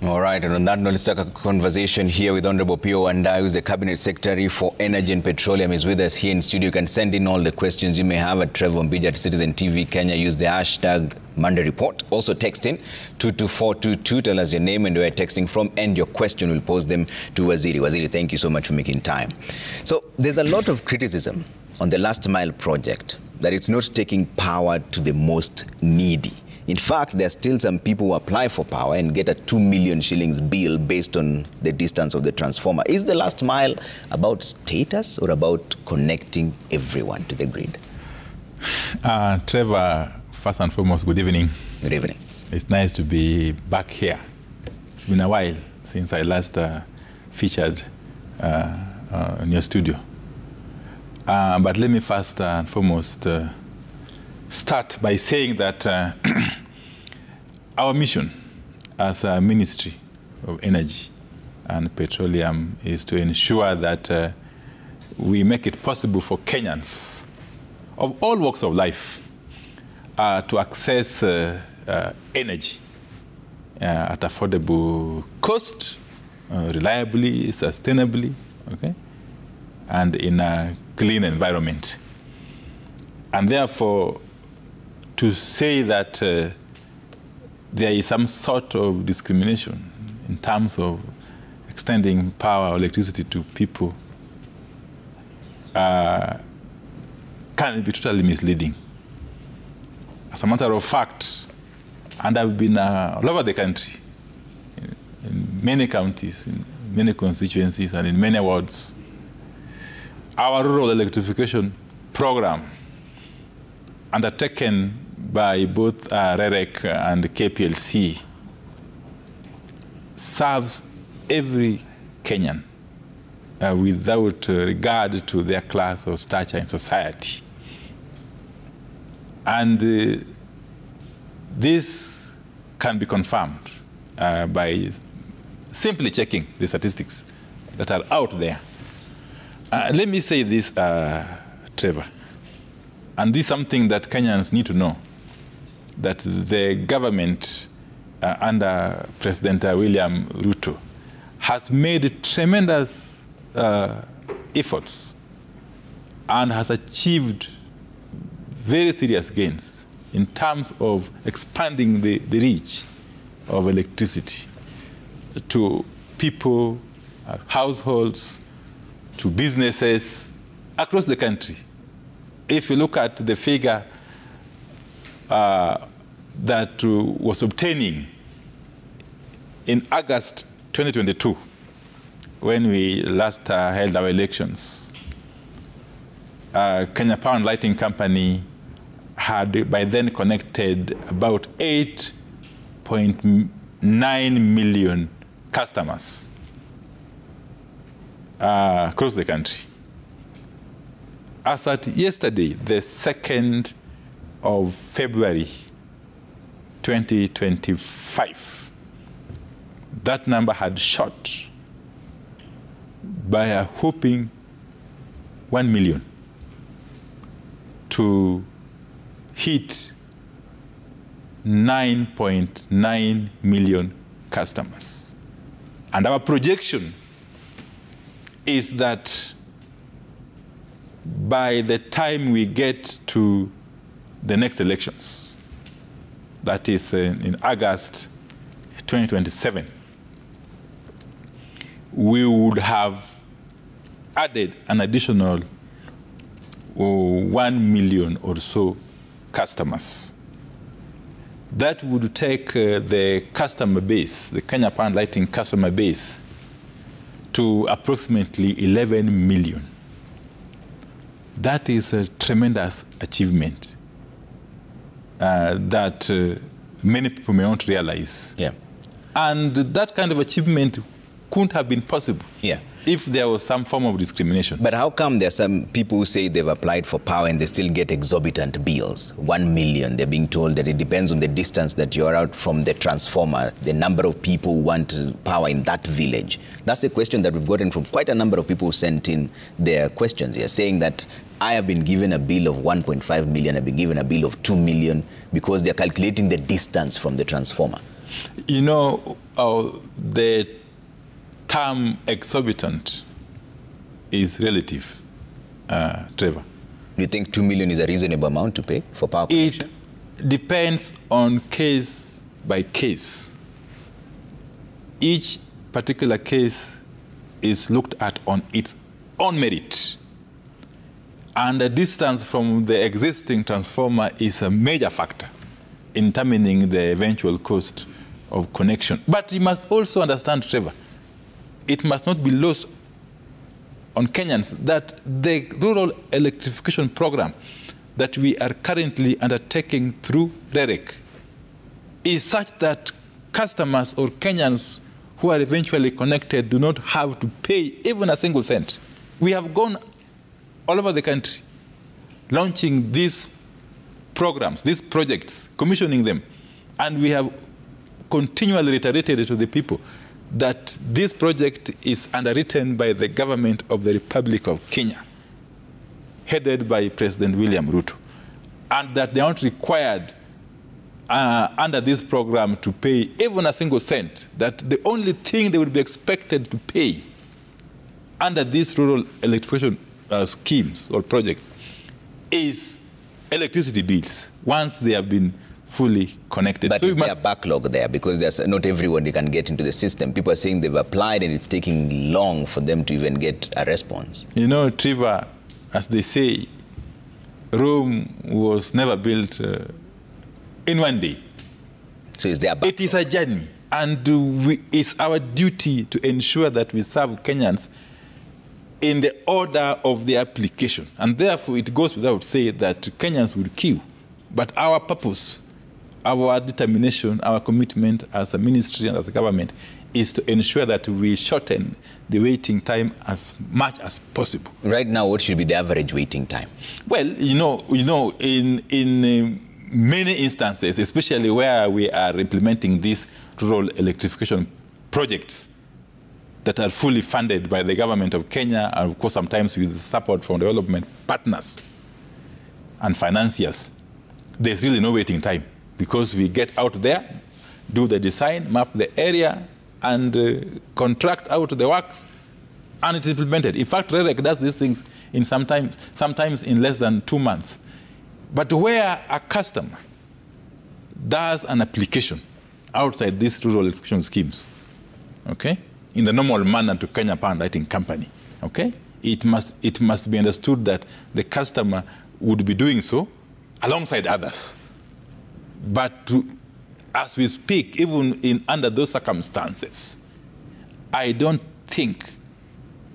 All right, and on that note, let's start a conversation here with Honorable Opiyo Wandayi, who's the Cabinet Secretary for Energy and Petroleum. He's with us here in studio. You can send in all the questions you may have at Trevor Mbija at Citizen TV Kenya. Use the hashtag Monday Report. Also text in 22422. Tell us your name and where you're texting from, and your question. We'll pose them to Waziri. Waziri, thank you so much for making time. So there's a lot of criticism on the last mile project that it's not taking power to the most needy. In fact, there are still some people who apply for power and get a 2 million shillings bill based on the distance of the transformer. Is the last mile about status or about connecting everyone to the grid? Trevor, first and foremost, good evening. Good evening. It's nice to be back here. It's been a while since I last featured in your studio. But let me first and foremost start by saying that our mission as a Ministry of Energy and Petroleum is to ensure that we make it possible for Kenyans of all walks of life to access energy at affordable cost, reliably, sustainably, okay, and in a clean environment. And therefore, to say that there is some sort of discrimination in terms of extending power or electricity to people can be totally misleading. As a matter of fact, and I've been all over the country, in many counties, in many constituencies, and in many wards, our rural electrification program undertaken by both REREC and KPLC serves every Kenyan without regard to their class or stature in society. And this can be confirmed by simply checking the statistics that are out there. Let me say this, Trevor, and this is something that Kenyans need to know, that the government under President William Ruto has made tremendous efforts and has achieved very serious gains in terms of expanding the reach of electricity to people, households, to businesses across the country. If you look at the figure that was obtaining in August 2022, when we last held our elections, Kenya Power and Lighting Company had by then connected about 8.9 million customers across the country. As at yesterday, the 2nd of February 2025, that number had shot by a whopping 1 million to hit 9.9 million customers. And our projection is that by the time we get to the next elections, that is in August 2027, we would have added an additional 1 million or so customers. That would take the customer base, the Kenya Power and Lighting customer base, to approximately 11 million. That is a tremendous achievement that many people may not realize. Yeah. And that kind of achievement couldn't have been possible if there was some form of discrimination. But how come there are some people who say they've applied for power and they still get exorbitant bills? 1 million, they're being told that it depends on the distance that you're out from the transformer, the number of people who want power in that village. That's a question that we've gotten from quite a number of people who sent in their questions here, saying that I have been given a bill of 1.5 million, I've been given a bill of 2 million because they're calculating the distance from the transformer. You know, the term exorbitant is relative, Trevor. Do you think 2 million is a reasonable amount to pay for power connection? It depends on case by case. Each particular case is looked at on its own merit. And the distance from the existing transformer is a major factor in determining the eventual cost of connection. But you must also understand, Trevor, it must not be lost on Kenyans that the rural electrification program that we are currently undertaking through REREC is such that customers or Kenyans who are eventually connected do not have to pay even a single cent. We have gone all over the country launching these programs, these projects, commissioning them, and we have continually reiterated to the people that this project is underwritten by the government of the Republic of Kenya, headed by President William Ruto, and that they aren't required under this program to pay even a single cent, that the only thing they would be expected to pay under these rural electrification schemes or projects is electricity bills once they have been fully connected. But so is there a backlog there? Because there's not everyone they can get into the system. People are saying they've applied and it's taking long for them to even get a response. You know, Trevor, as they say, Rome was never built in one day. So is there a backlog? It is a journey, and it's our duty to ensure that we serve Kenyans in the order of the application. And therefore, it goes without saying that Kenyans will queue. But our purpose, our determination, our commitment as a ministry and as a government is to ensure that we shorten the waiting time as much as possible. Right now, what should be the average waiting time? Well, in many instances, especially where we are implementing these rural electrification projects that are fully funded by the government of Kenya, and of course sometimes with support from development partners and financiers, there's really no waiting time because we get out there, do the design, map the area, and contract out the works, and it's implemented. In fact, REREC does these things in sometimes in less than 2 months. But where a customer does an application outside these rural electrification schemes, okay, in the normal manner to Kenya Power and Lighting Company, okay, it must be understood that the customer would be doing so alongside others. But as we speak, even under those circumstances, I don't think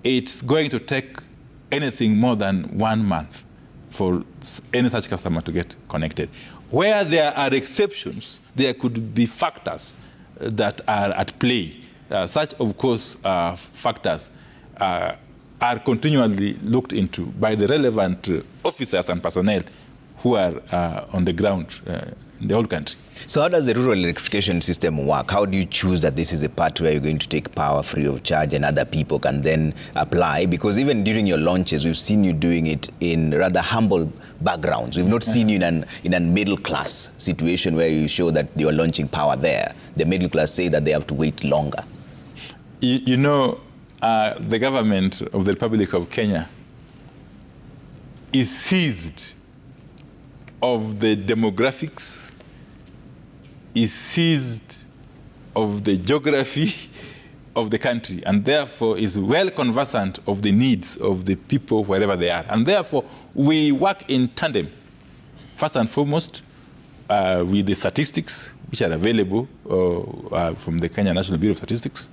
it's going to take anything more than 1 month for any such customer to get connected. Where there are exceptions, there could be factors that are at play. Such, of course, factors are continually looked into by the relevant officers and personnel who are on the ground in the whole country. So how does the rural electrification system work? How do you choose that this is a part where you're going to take power free of charge and other people can then apply? Because even during your launches, we've seen you doing it in rather humble backgrounds. We've not seen you in a middle class situation where you show that you're launching power there. The middle class say that they have to wait longer. You know, the government of the Republic of Kenya is seized of the demographics, is seized of the geography of the country, and therefore is well conversant of the needs of the people wherever they are. And therefore, we work in tandem, first and foremost, with the statistics which are available from the Kenya National Bureau of Statistics.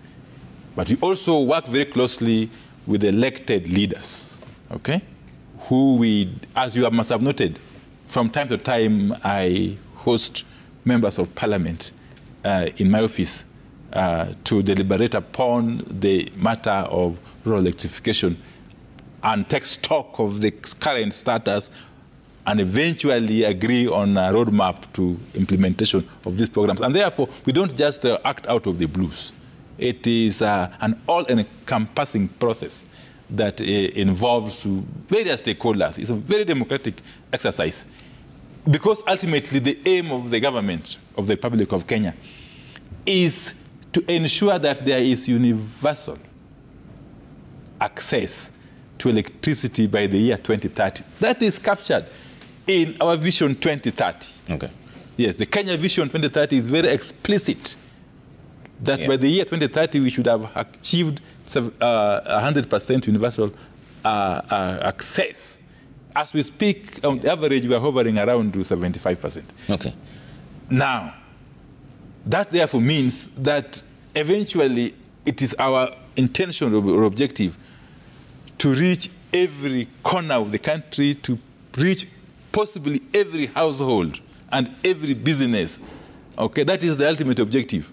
But we also work very closely with the elected leaders, okay, who we, as you must have noted, from time to time, I host members of parliament in my office to deliberate upon the matter of rural electrification and take stock of the current status and eventually agree on a roadmap to implementation of these programs. And therefore, we don't just act out of the blues. It is an all-encompassing process that involves various stakeholders. It's a very democratic exercise because ultimately the aim of the government of the Republic of Kenya is to ensure that there is universal access to electricity by the year 2030. That is captured in our Vision 2030. Okay. Yes, the Kenya Vision 2030 is very explicit that by the year 2030 we should have achieved 100% universal access. As we speak, on average, we are hovering around to 75%. Okay. Now, that therefore means that eventually it is our intention or objective to reach every corner of the country, to reach possibly every household and every business. Okay, that is the ultimate objective.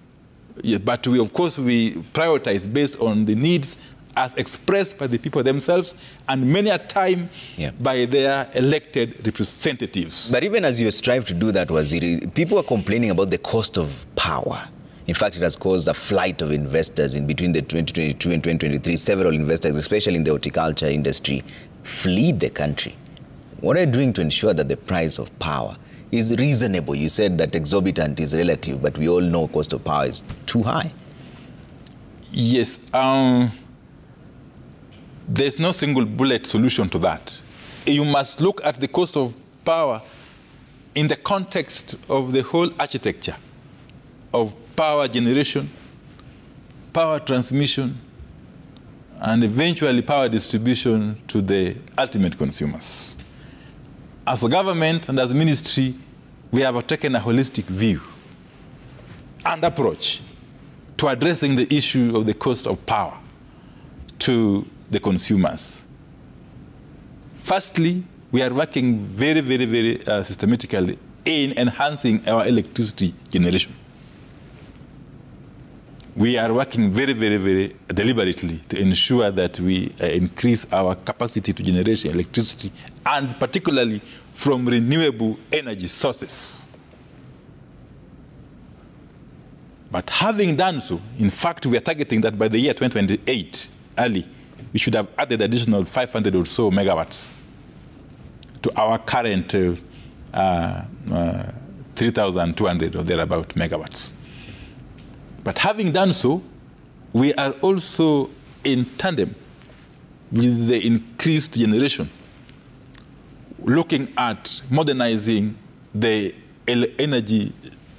Yeah, but we, of course, we prioritize based on the needs as expressed by the people themselves and many a time by their elected representatives. But even as you strive to do that, Waziri, people are complaining about the cost of power. In fact, it has caused a flight of investors in between the 2022 and 2023. Several investors, especially in the horticulture industry, fled the country. What are you doing to ensure that the price of power is reasonable? You said that exorbitant is relative, but we all know cost of power is too high. Yes. There's no single bullet solution to that. You must look at the cost of power in the context of the whole architecture of power generation, power transmission, and eventually power distribution to the ultimate consumers. As a government and as a ministry, we have taken a holistic view and approach to addressing the issue of the cost of power to the consumers. Firstly, we are working very, very, very systematically in enhancing our electricity generation. We are working very, very, very deliberately to ensure that we increase our capacity to generate electricity, and particularly from renewable energy sources. But having done so, in fact, we are targeting that by the year 2028, early, we should have added additional 500 or so megawatts to our current 3,200 or thereabout megawatts. But having done so, we are also in tandem with the increased generation, looking at modernizing the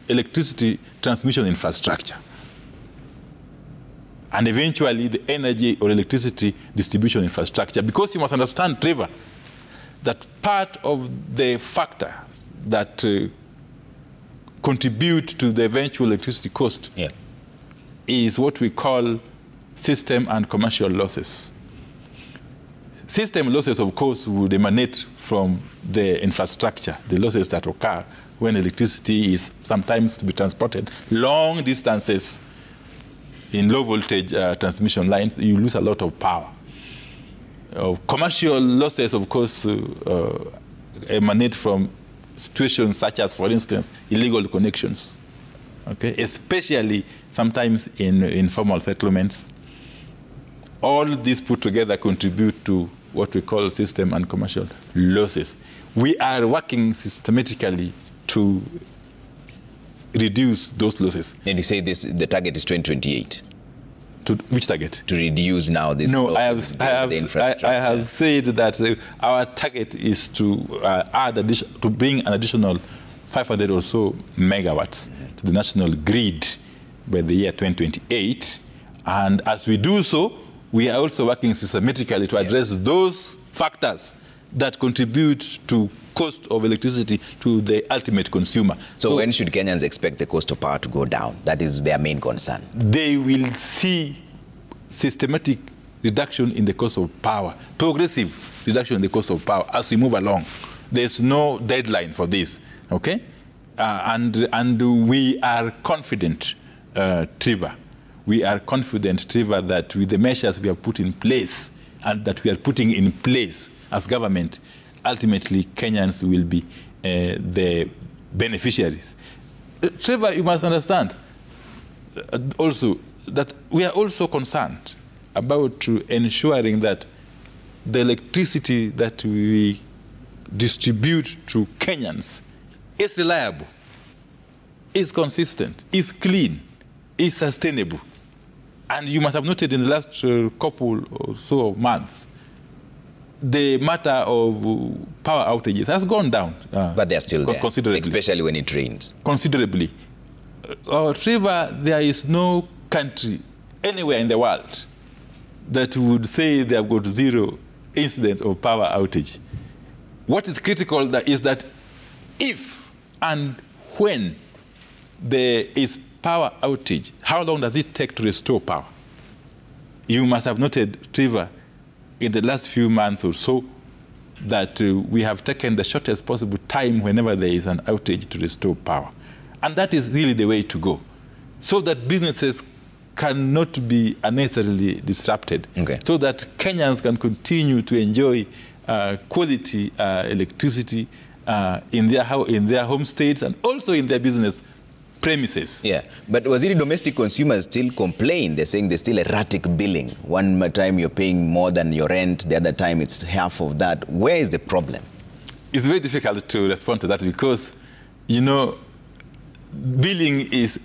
electricity transmission infrastructure, and eventually the energy or electricity distribution infrastructure. Because you must understand, Trevor, that part of the factor that contribute to the eventual electricity cost is what we call system and commercial losses. System losses, of course, would emanate from the infrastructure, the losses that occur when electricity is sometimes to be transported long distances in low voltage transmission lines. You lose a lot of power. Commercial losses, of course, emanate from situations such as, for instance, illegal connections, okay? Especially sometimes in informal settlements. All these put together contribute to what we call system and commercial losses. We are working systematically to reduce those losses. And you say this, the target is 2028? To which target? To reduce now this. No, I have said that our target is to to bring an additional 500 or so megawatts to the national grid by the year 2028. And as we do so, we are also working systematically to address those factors that contribute to cost of electricity to the ultimate consumer. So when should Kenyans expect the cost of power to go down? That is their main concern. They will see systematic reduction in the cost of power, progressive reduction in the cost of power as we move along. There's no deadline for this, okay? And we are confident, Trevor. We are confident, Trevor, that with the measures we have put in place and that we are putting in place as government, ultimately Kenyans will be the beneficiaries. Trevor, you must understand also that we are also concerned about ensuring that the electricity that we distribute to Kenyans is reliable, is consistent, is clean, is sustainable. And you must have noted in the last couple or so of months, the matter of power outages has gone down. But they're still there, considerably. Especially when it rains. Considerably. Trevor, there is no country anywhere in the world that would say they have got zero incidents of power outage. What is critical is that if and when there is power outage, how long does it take to restore power? You must have noted, Trevor, in the last few months or so, that we have taken the shortest possible time whenever there is an outage to restore power. And that is really the way to go, so that businesses cannot be unnecessarily disrupted, so that Kenyans can continue to enjoy quality electricity in their home states and also in their business premises. Yeah, but Waziri, domestic consumers still complain. They're saying there's still erratic billing. One time you're paying more than your rent, the other time it's half of that. Where is the problem? It's very difficult to respond to that because, you know, billing is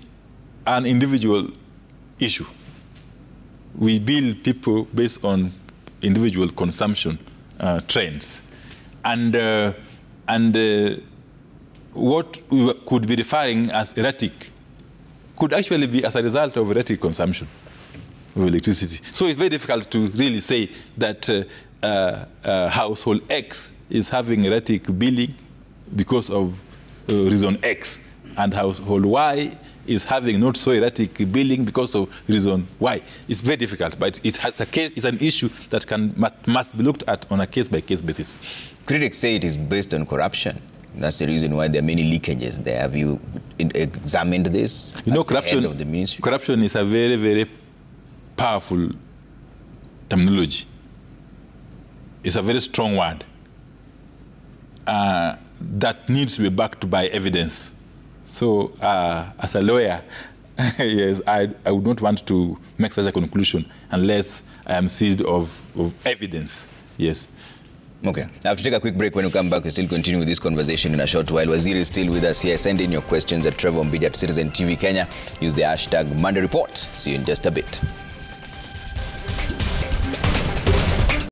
an individual issue. We bill people based on individual consumption trends. And what we could be referring as erratic could actually be as a result of erratic consumption of electricity. So it's very difficult to really say that household X is having erratic billing because of reason X, and household Y is having not so erratic billing because of reason Y. It's very difficult, but it's an issue that must be looked at on a case-by-case basis. Critics say it is based on corruption. That's the reason why there are many leakages there. Have you examined this? You know, corruption is a very, very powerful terminology. It's a very strong word that needs to be backed by evidence. So, as a lawyer, yes, I would not want to make such a conclusion unless I am seized of evidence. Yes. Okay, I have to take a quick break. When we come back, we'll still continue with this conversation in a short while. Waziri is still with us here. Send in your questions at Trevor Mbija at Citizen TV Kenya. Use the hashtag Monday Report. See you in just a bit.